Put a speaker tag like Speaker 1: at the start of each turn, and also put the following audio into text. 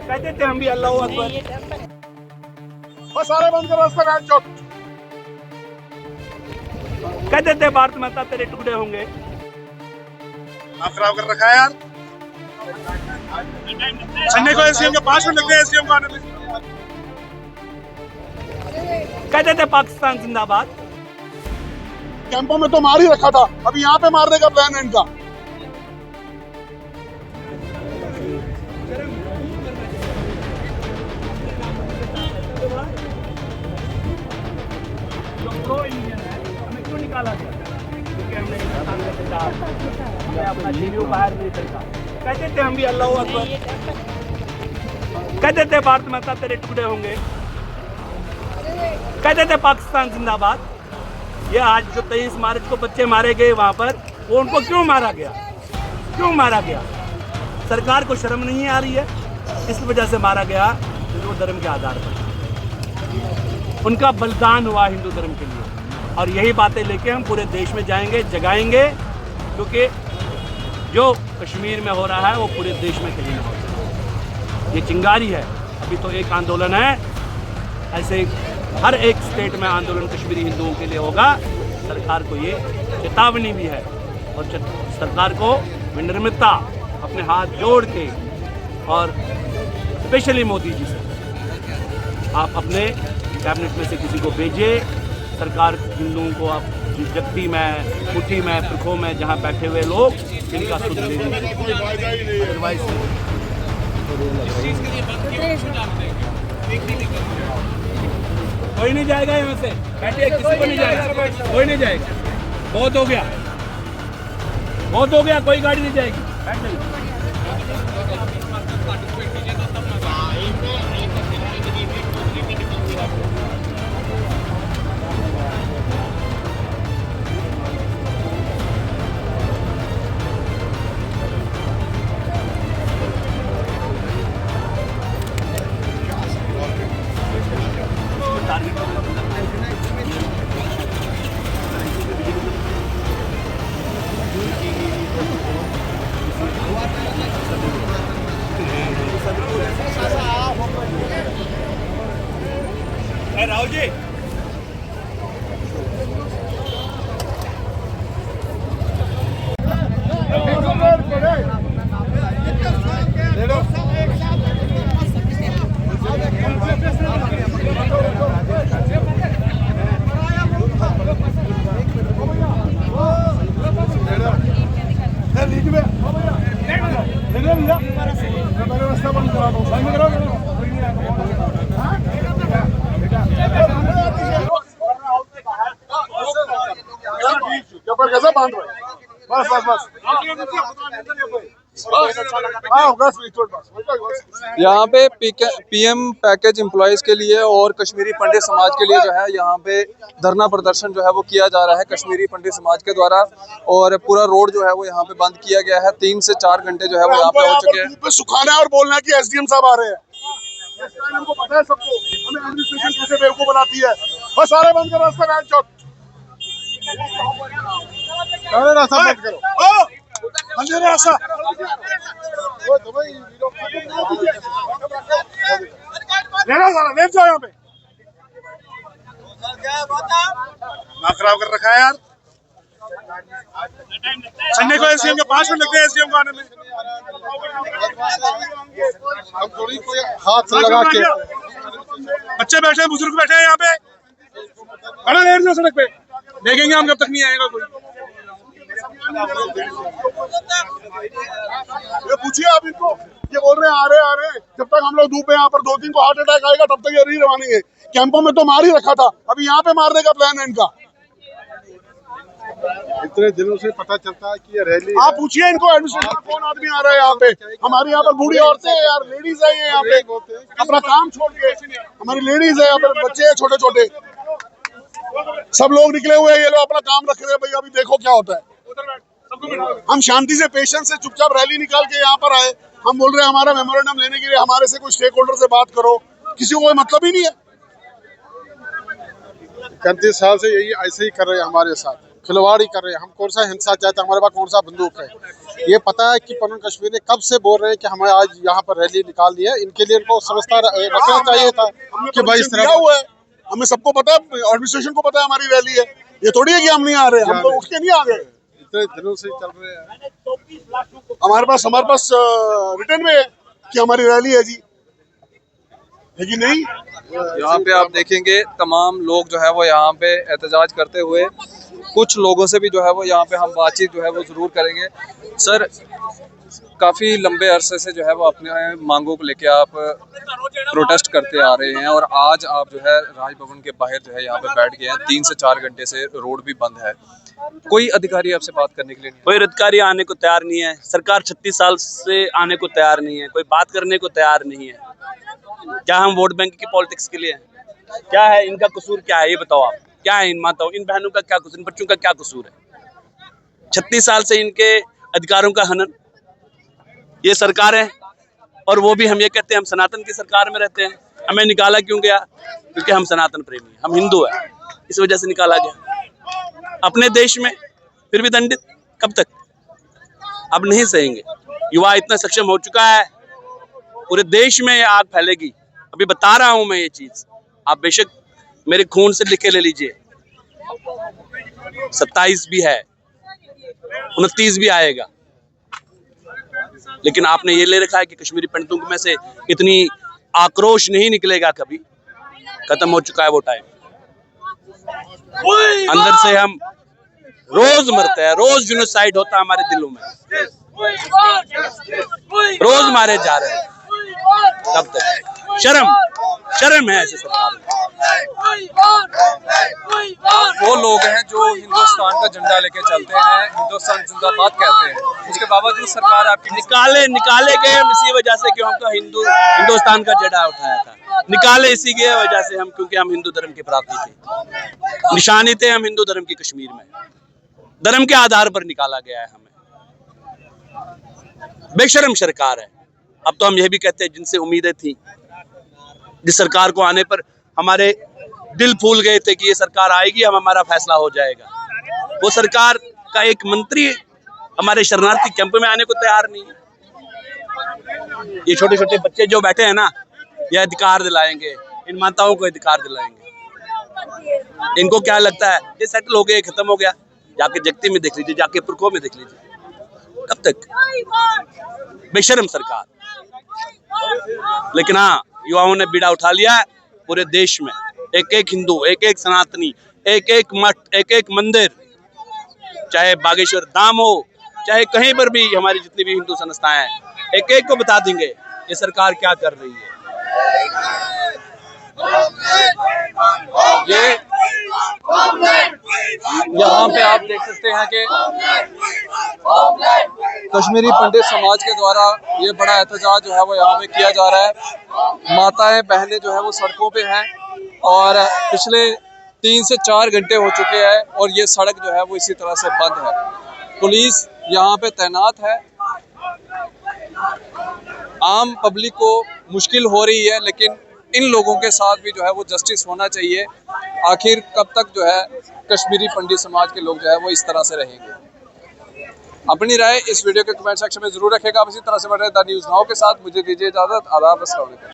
Speaker 1: कहते थे हम भी अल्लाह अकबर।
Speaker 2: बस सारे बंद करो रास्ता काट चौक।
Speaker 1: कहते थे भारत माता तेरे टुकड़े होंगे।
Speaker 2: आप खराब कर रखा है यार। संडे को एसडीएम के 5 मिनट लगते हैं एसडीएम को आने में।
Speaker 1: कहते थे पाकिस्तान जिंदाबाद।
Speaker 2: कैंपों में तो मार ही रखा था, अभी यहाँ पे मारने का प्लान है इनका।
Speaker 1: हमें क्यों निकाला गया? क्योंकि हमने अपना जीव बाहर नहीं करता। कहते थे हम भी अल्लाह अकबर। कहते थे भारत माता तेरे टुकड़े होंगे। कहते थे पाकिस्तान जिंदाबाद। ये आज जो 23 मार्च को बच्चे मारे गए वहां पर, वो उनको क्यों मारा गया? क्यों मारा गया? सरकार को शर्म नहीं आ रही है? इस वजह से मारा गया हिंदू धर्म के आधार पर। उनका बलिदान हुआ हिंदू धर्म के लिए, और यही बातें लेके हम पूरे देश में जाएंगे, जगाएंगे, क्योंकि जो कश्मीर में हो रहा है वो पूरे देश में कहीं नहीं हो रहा। ये चिंगारी है। अभी तो एक आंदोलन है, ऐसे हर एक स्टेट में आंदोलन कश्मीरी हिंदुओं के लिए होगा। सरकार को ये चेतावनी भी है, और सरकार को विनम्रता अपने हाथ जोड़ के, और स्पेशली मोदी जी से आप अपने कैबिनेट में से किसी को भेजिए। सरकार हिंदुओं को आप जगती में, कुटी में, प्रखों में जहाँ बैठे हुए लोग, इनका सुध ले लीजिए। अदरवाइज कोई नहीं जाएगा यहाँ से। बैठिए, किसी को नहीं जाएगा, कोई नहीं जाएगा। बहुत हो गया, बहुत हो गया, कोई गाड़ी नहीं जाएगी। बैठ जाइए। राहुल जी,
Speaker 2: रास्ता बंद करा दो। कैसा बांध रहे? बस बस बस।
Speaker 3: यहाँ पे पीएम पैकेज एम्प्लॉयज़ के लिए और कश्मीरी पंडित समाज के लिए जो है यहाँ पे धरना प्रदर्शन जो है वो किया जा रहा है कश्मीरी पंडित समाज के द्वारा। और पूरा रोड जो है वो यहाँ पे बंद किया गया है। 3 से 4 घंटे जो है वो यहाँ पे हो चुके हैं।
Speaker 2: सुखाना है और बोलना है कि एसडीएम साहब आ रहे हैं। हमको पता है सबको, हमें एडमिनिस्ट्रेशन कैसे बेवकूफ बनाती है। बस सारे बंद करो रास्ता काट चौक। रास्ता बंद करो। रास्ता लेना सारा ले जाओ यहाँ पे। ना खराब कर रखा है यार। संडे को एसडीएम के 5 मिनट लगते हैं एसडीएम को आने में। हाथ लगा के बच्चे बैठे हैं, बुजुर्ग बैठे हैं यहाँ पे। खड़ा लेट जाओ सड़क पे, देखेंगे हम कब तक नहीं आएगा कोई। ये पूछिए आप इनको, ये बोल रहे हैं आ रहे। जब तक हम लोग धूप है यहाँ पर 2-3 को हार्ट अटैक आएगा तब तक ये नहीं रवानेंगे। कैंपों में तो मार ही रखा था, अभी यहाँ पे मारने का प्लान है इनका।
Speaker 4: इतने दिनों से पता चलता है कि ये रैली।
Speaker 2: आप पूछिए इनको एडमिनिस्ट्रेशन कौन आदमी आ रहा है यहाँ पे। हमारे यहाँ पर बूढ़ी औरतें हैं यार, लेडीज है यहाँ पे, अपना काम छोड़ के। हमारी लेडीज है यहाँ पर, बच्चे हैं छोटे छोटे, सब लोग निकले हुए हैं। ये लोग अपना काम रख रहे हैं। भाई अभी देखो क्या होता है। हम शांति से, पेशेंस से चुपचाप रैली निकाल के यहाँ पर आए। हम बोल रहे हैं हमारा मेमोरेंडम लेने के लिए हमारे से कोई स्टेक होल्डर से बात करो, किसी को कोई मतलब ही नहीं है।
Speaker 4: 31 साल से यही ऐसे ही कर रहे हैं हमारे साथ। खिलवाड़ ही कर रहे हैं। हम कौन सा हिंसा चाहते हैं, हमारे पास कौन सा बंदूक है। ये पता है कि पनन कश्मीरी कब से बोल रहे हैं कि हमें आज यहाँ पर रैली निकालनी है। इनके लिए इनको समझता रखना चाहिए था कि भाई इस तरह
Speaker 2: हुआ है। हमें सबको पता है, एडमिनिस्ट्रेशन को पता है हमारी रैली है। ये थोड़ी है कि हम नहीं आ रहे, हम तो उठ के नहीं आ गए।
Speaker 4: इतने दिनों से चल रहे हैं।
Speaker 2: हमारे पास रिटर्न में है कि हमारी रैली है जी, है कि नहीं।
Speaker 3: यहाँ पे आप देखेंगे तमाम लोग जो है वो यहाँ पे एहतजाज करते हुए, कुछ लोगों से भी जो है वो यहाँ पे हम बातचीत जो है वो ज़रूर करेंगे। सर, काफ़ी लंबे अरसे से जो है वो अपने मांगों को लेके आप प्रोटेस्ट करते आ रहे हैं और आज आप जो है राजभवन के बाहर जो है यहाँ पे बैठ गए हैं। 3 से 4 घंटे से रोड भी बंद है। कोई अधिकारी आपसे बात करने के लिए नहीं?
Speaker 1: कोई अधिकारी आने को तैयार नहीं है। सरकार 36 साल से आने को तैयार नहीं है। कोई बात करने को तैयार नहीं है। क्या हम वोट बैंक की पॉलिटिक्स के लिए हैं? क्या है इनका कसूर, क्या है ये बताओ आप। क्या है इन माताओं, इन बहनों का क्या कसूर, इन बच्चों का क्या कसूर है? 36 साल से इनके अधिकारों का हनन ये सरकार है। और वो भी हम ये कहते हैं हम सनातन की सरकार में रहते हैं। हमें निकाला क्यों गया? क्योंकि हम सनातन प्रेमी हैं, हम हिंदू हैं, इस वजह से निकाला गया। अपने देश में फिर भी दंडित, कब तक? अब नहीं सहेंगे। युवा इतना सक्षम हो चुका है, पूरे देश में ये आग फैलेगी। अभी बता रहा हूं मैं ये चीज, आप बेशक मेरे खून से लिख के ले लीजिए। 27 भी है, 29 भी आएगा, लेकिन आपने ये ले रखा है कि कश्मीरी पंडितों में से इतनी आक्रोश नहीं निकलेगा कभी। खत्म हो चुका है वो टाइम। अंदर से हम रोज मरते हैं, रोज जेनोसाइड होता है हमारे दिलों में, रोज मारे जा रहे हैं। कब तक? शर्म है ऐसे सरकार में।
Speaker 3: वो लोग हैं जो हिंदुस्तान का झंडा लेके चलते हैं, हिंदुस्तान जिंदाबाद कहते हैं, उसके बावजूद सरकार आपकी
Speaker 1: निकाले गए हम इसी वजह से कि हमको हिंदुस्तान का झंडा उठाया था। निकाले इसी की वजह से हम, क्योंकि हम हिंदू धर्म के प्रार्थी थे, निशानी थे हम हिंदू धर्म की। कश्मीर में धर्म के आधार पर निकाला गया है हमें। बेशर्म सरकार है। अब तो हम यह भी कहते हैं जिनसे उम्मीदें थी, जिस सरकार को आने पर हमारे दिल फूल गए थे कि ये सरकार आएगी, हम हमारा फैसला हो जाएगा, वो सरकार का एक मंत्री हमारे शरणार्थी कैंप में आने को तैयार नहीं है। ये छोटे छोटे बच्चे जो बैठे हैं ना, ये अधिकार दिलाएंगे, इन माताओं को अधिकार दिलाएंगे। इनको क्या लगता है ये सेटल हो गया, खत्म हो गया? जाके जगती में देख लीजिए, जाके पुरखों में देख लीजिए, कब तक? बेशर्म सरकार। लेकिन हाँ, युवाओं ने बीड़ा उठा लिया है पूरे देश में। एक एक हिंदू, एक एक सनातनी, एक एक मठ, एक एक मंदिर, चाहे बागेश्वर धाम हो, चाहे कहीं पर भी हमारी जितनी भी हिंदू संस्थाएं हैं, एक एक को बता देंगे ये सरकार क्या कर रही है।
Speaker 3: ये यहाँ पे आप देख सकते हैं कि कश्मीरी पंडित समाज के द्वारा ये बड़ा एहतजाज जो है वो यहाँ पे किया जा रहा है। माताएं बहनें जो है वो सड़कों पे हैं और पिछले 3 से 4 घंटे हो चुके हैं और ये सड़क जो है वो इसी तरह से बंद है। पुलिस यहाँ पे तैनात है। आम पब्लिक को मुश्किल हो रही है, लेकिन इन लोगों के साथ भी जो है वो जस्टिस होना चाहिए। आखिर कब तक जो है कश्मीरी पंडित समाज के लोग जो है वो इस तरह से रहेंगे? अपनी राय इस वीडियो के कमेंट सेक्शन में जरूर रखेगा। आप इसी तरह से बढ़ रहे द न्यूज़ नाउ के साथ। मुझे दीजिए इजाजत। आदाब। अस्सलाम वालेकुम।